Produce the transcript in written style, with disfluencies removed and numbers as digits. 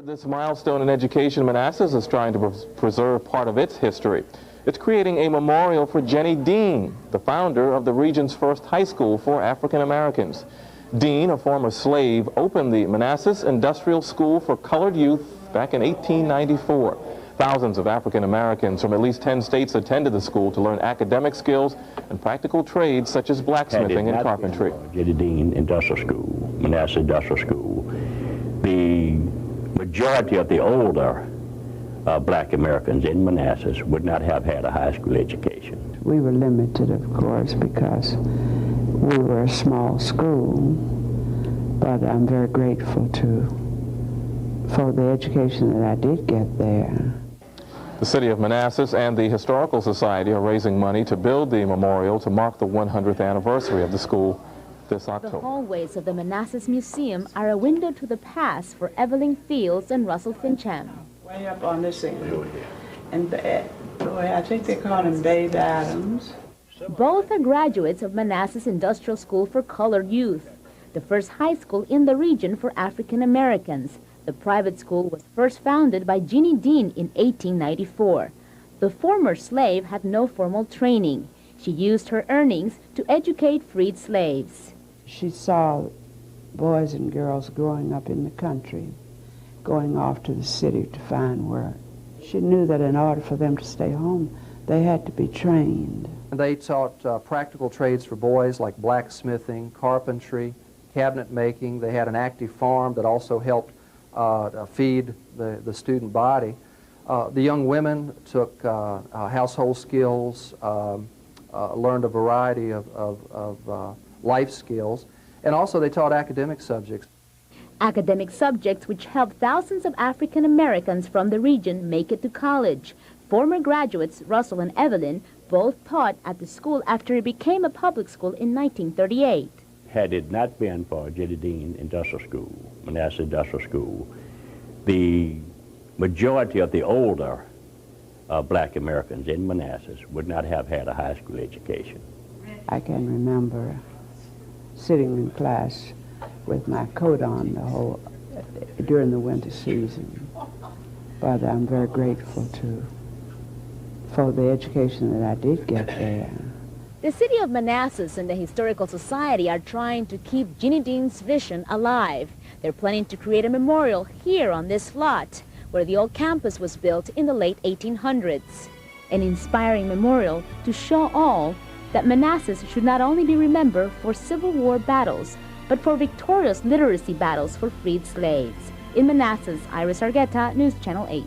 This milestone in education, Manassas is trying to preserve part of its history. It's creating a memorial for Jennie Dean, the founder of the region's first high school for African Americans. Dean, a former slave, opened the Manassas Industrial School for colored youth back in 1894. Thousands of African Americans from at least 10 states attended the school to learn academic skills and practical trades such as blacksmithing and carpentry. Jennie Dean Industrial School, Manassas Industrial School, the majority of the older black Americans in Manassas would not have had a high school education. We were limited, of course, because we were a small school, but I'm very grateful for the education that I did get there. The city of Manassas and the Historical Society are raising money to build the memorial to mark the 100th anniversary of the school this October. The hallways of the Manassas Museum are a window to the past for Evelyn Fields and Russell Fincham. Way up on this end. And I think they call him Babe Adams. Both are graduates of Manassas Industrial School for Colored Youth, the first high school in the region for African Americans. The private school was first founded by Jennie Dean in 1894. The former slave had no formal training. She used her earnings to educate freed slaves. She saw boys and girls growing up in the country, going off to the city to find work. She knew that in order for them to stay home, they had to be trained. They taught practical trades for boys like blacksmithing, carpentry, cabinet making. They had an active farm that also helped feed the student body. The young women took household skills, learned a variety of life skills, and also they taught academic subjects. Academic subjects which helped thousands of African Americans from the region make it to college. Former graduates Russell and Evelyn both taught at the school after it became a public school in 1938. Had it not been for Jennie Dean Industrial School, Manassas Industrial School, the majority of the older black Americans in Manassas would not have had a high school education. I can remember sitting in class with my coat on during the winter season, but I'm very grateful for the education that I did get there. The city of Manassas and the Historical Society are trying to keep Jennie Dean's vision alive. They're planning to create a memorial here on this lot, where the old campus was built in the late 1800s. An inspiring memorial to show all that Manassas should not only be remembered for Civil War battles, but for victorious literacy battles for freed slaves. In Manassas, Iris Argueta, News Channel 8.